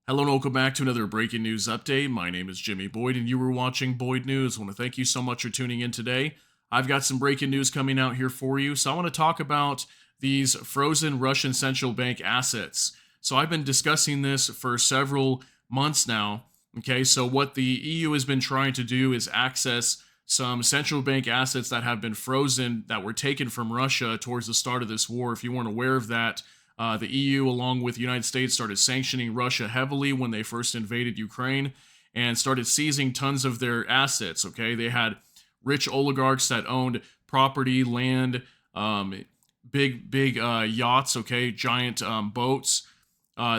Hello and welcome back to another breaking news update. My name is Jimmy Boyd and you were watching Boyd News. I want to thank you so much for tuning in today. I've got some breaking news coming out here for you. So I want to talk about these frozen Russian central bank assets. So I've been discussing this for several months now. Okay, so what the EU has been trying to do is access some central bank assets that have been frozen that were taken from Russia towards the start of this war. If you weren't aware of that, the EU, along with the United States, started sanctioning Russia heavily when they first invaded Ukraine and started seizing tons of their assets. Okay, they had rich oligarchs that owned property, land, big yachts. Okay, giant boats,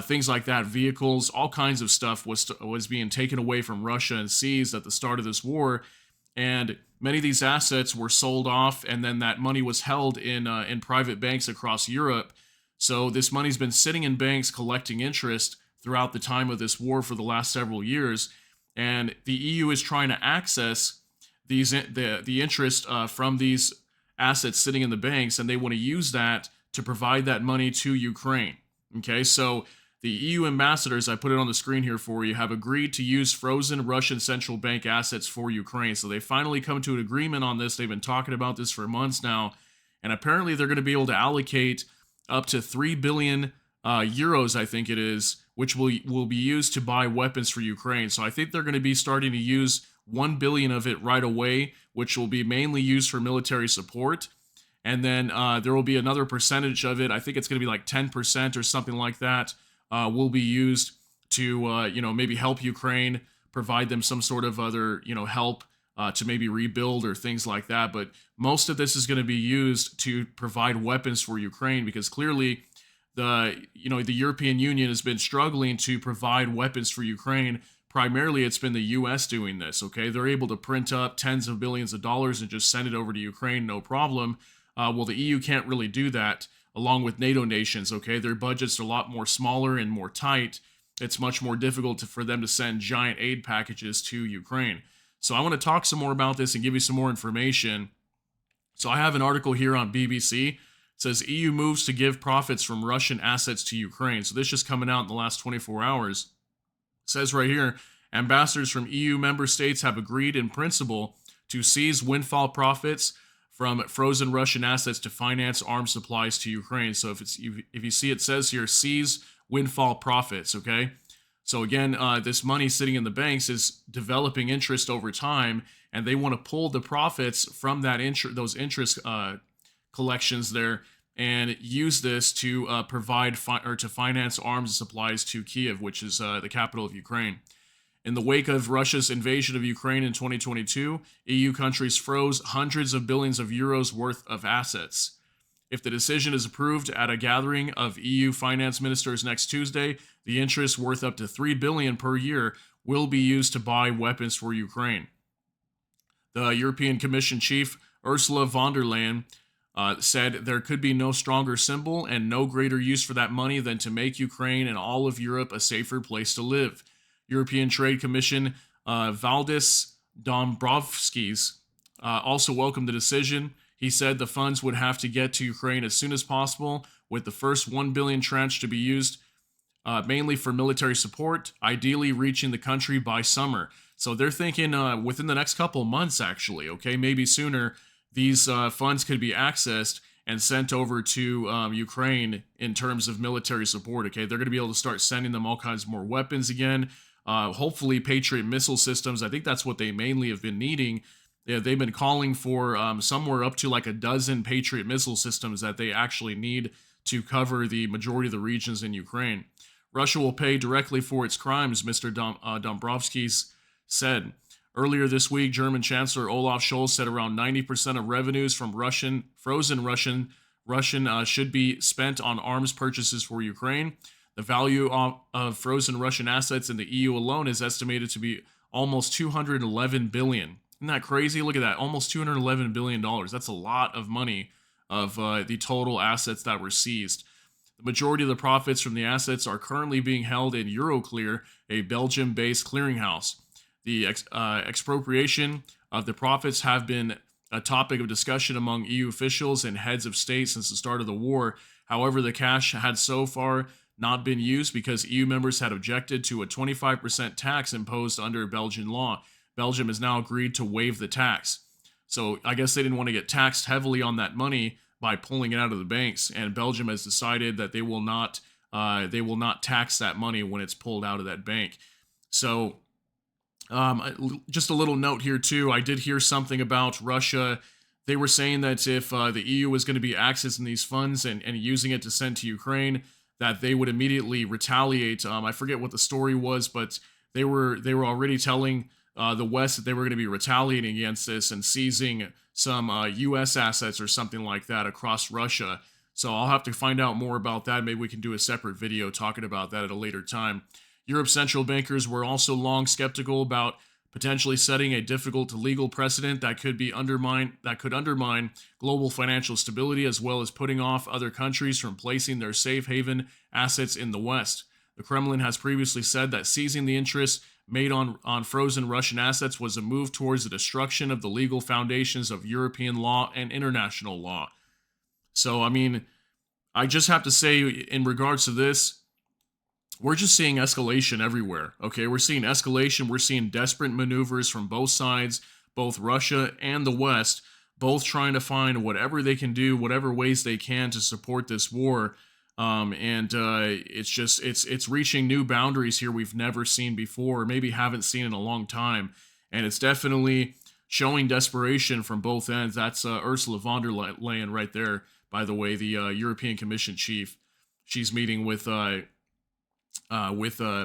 things like that, vehicles, all kinds of stuff was being taken away from Russia and seized at the start of this war. And many of these assets were sold off, and then that money was held in private banks across Europe. So this money's been sitting in banks collecting interest throughout the time of this war for the last several years, and the EU is trying to access the interest from these assets sitting in the banks, and they want to use that to provide that money to Ukraine. Okay, so the EU ambassadors, I put it on the screen here for you, have agreed to use frozen Russian central bank assets for Ukraine. So they finally come to an agreement on this. They've been talking about this for months now, and apparently they're going to be able to allocate up to 3 billion euros, I think it is, which will be used to buy weapons for Ukraine. So I think they're going to be starting to use 1 billion of it right away, which will be mainly used for military support. And then there will be another percentage of it. I think it's going to be like 10% or something like that, will be used to, maybe help Ukraine, provide them some sort of other, help to maybe rebuild or things like that. But most of this is going to be used to provide weapons for Ukraine, because clearly the European Union has been struggling to provide weapons for Ukraine. Primarily, it's been the U.S. doing this. Okay, they're able to print up tens of billions of dollars and just send it over to Ukraine, no problem. Well, the EU can't really do that, along with NATO nations. Okay, their budgets are a lot more smaller and more tight. It's much more difficult for them to send giant aid packages to Ukraine. So I want to talk some more about this and give you some more information. So I have an article here on BBC. It says EU moves to give profits from Russian assets to Ukraine. So this just coming out in the last 24 hours. It says right here, ambassadors from EU member states have agreed in principle to seize windfall profits from frozen Russian assets to finance arms supplies to Ukraine. So if you see, it says here, seize windfall profits, okay? So again, this money sitting in the banks is developing interest over time, and they want to pull the profits from that those interest collections there, and use this to provide or to finance arms and supplies to Kiev, which is the capital of Ukraine. In the wake of Russia's invasion of Ukraine in 2022, EU countries froze hundreds of billions of euros worth of assets. If the decision is approved at a gathering of EU finance ministers next Tuesday, the interest, worth up to 3 billion per year, will be used to buy weapons for Ukraine. The European Commission chief Ursula von der Leyen said there could be no stronger symbol and no greater use for that money than to make Ukraine and all of Europe a safer place to live. European Trade Commission Valdis Dombrovskis also welcomed the decision. He said the funds would have to get to Ukraine as soon as possible, with the first 1 billion tranche to be used mainly for military support, ideally reaching the country by summer. So they're thinking within the next couple of months, actually, okay, maybe sooner, these funds could be accessed and sent over to Ukraine in terms of military support, okay? They're going to be able to start sending them all kinds more weapons again, hopefully Patriot missile systems. I think that's what they mainly have been needing. Yeah, they've been calling for somewhere up to like a dozen Patriot missile systems that they actually need to cover the majority of the regions in Ukraine. Russia will pay directly for its crimes, Mr. Dombrovskis said. Earlier this week, German Chancellor Olaf Scholz said around 90% of revenues from frozen Russian should be spent on arms purchases for Ukraine. The value of frozen Russian assets in the EU alone is estimated to be almost 211 billion. Isn't that crazy? Look at that. Almost $211 billion. That's a lot of money of the total assets that were seized. The majority of the profits from the assets are currently being held in Euroclear, a Belgium-based clearinghouse. The expropriation of the profits have been a topic of discussion among EU officials and heads of state since the start of the war. However, the cash had so far not been used because EU members had objected to a 25% tax imposed under Belgian law. Belgium has now agreed to waive the tax. So I guess they didn't want to get taxed heavily on that money by pulling it out of the banks, and Belgium has decided that they will not tax that money when it's pulled out of that bank. So just a little note here too. I did hear something about Russia. They were saying that if the EU was going to be accessing these funds and using it to send to Ukraine, that they would immediately retaliate. I forget what the story was, but they were already telling the West that they were going to be retaliating against this and seizing some U.S. assets or something like that across Russia. So I'll have to find out more about that. Maybe we can do a separate video talking about that at a later time. Europe's central bankers were also long skeptical about potentially setting a difficult legal precedent that could undermine global financial stability, as well as putting off other countries from placing their safe haven assets in the West. The Kremlin has previously said that seizing the interest made on frozen Russian assets was a move towards the destruction of the legal foundations of European law and international law. So, I mean, I just have to say, in regards to this, we're just seeing escalation everywhere, okay? We're seeing escalation. We're seeing desperate maneuvers from both sides, both Russia and the West, both trying to find whatever they can do, whatever ways they can to support this war. It's reaching new boundaries here we've never seen before, or maybe haven't seen in a long time. And it's definitely showing desperation from both ends. That's Ursula von der Leyen right there, by the way, the European Commission chief. She's meeting with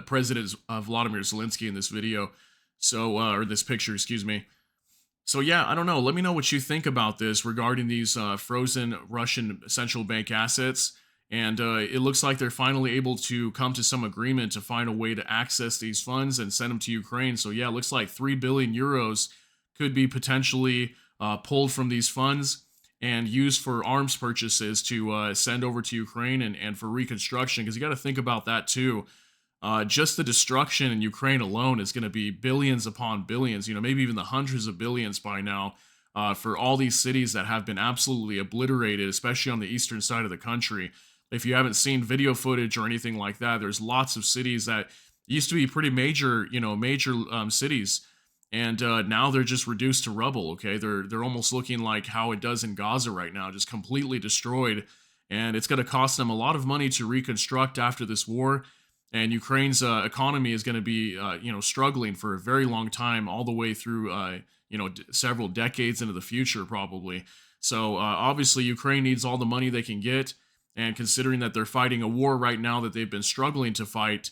President Vladimir Zelensky in this video. So, or this picture, excuse me. So yeah, I don't know. Let me know what you think about this regarding these frozen Russian central bank assets. And it looks like they're finally able to come to some agreement to find a way to access these funds and send them to Ukraine. So yeah, it looks like 3 billion euros could be potentially pulled from these funds and used for arms purchases to send over to Ukraine and for reconstruction. Because you got to think about that too. Just the destruction in Ukraine alone is going to be billions upon billions, maybe even the hundreds of billions by now, for all these cities that have been absolutely obliterated, especially on the eastern side of the country. If you haven't seen video footage or anything like that, there's lots of cities that used to be pretty major cities, and now they're just reduced to rubble. Okay, they're almost looking like how it does in Gaza right now, just completely destroyed, and it's going to cost them a lot of money to reconstruct after this war. And Ukraine's economy is going to be struggling for a very long time, all the way through several decades into the future probably. So obviously Ukraine needs all the money they can get. And considering that they're fighting a war right now that they've been struggling to fight,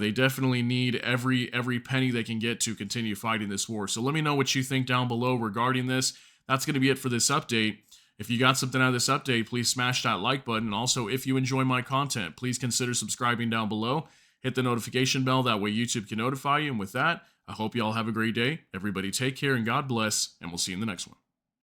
they definitely need every penny they can get to continue fighting this war. So let me know what you think down below regarding this. That's going to be it for this update. If you got something out of this update, please smash that like button. And also, if you enjoy my content, please consider subscribing down below. Hit the notification bell. That way YouTube can notify you. And with that, I hope you all have a great day. Everybody take care and God bless. And we'll see you in the next one.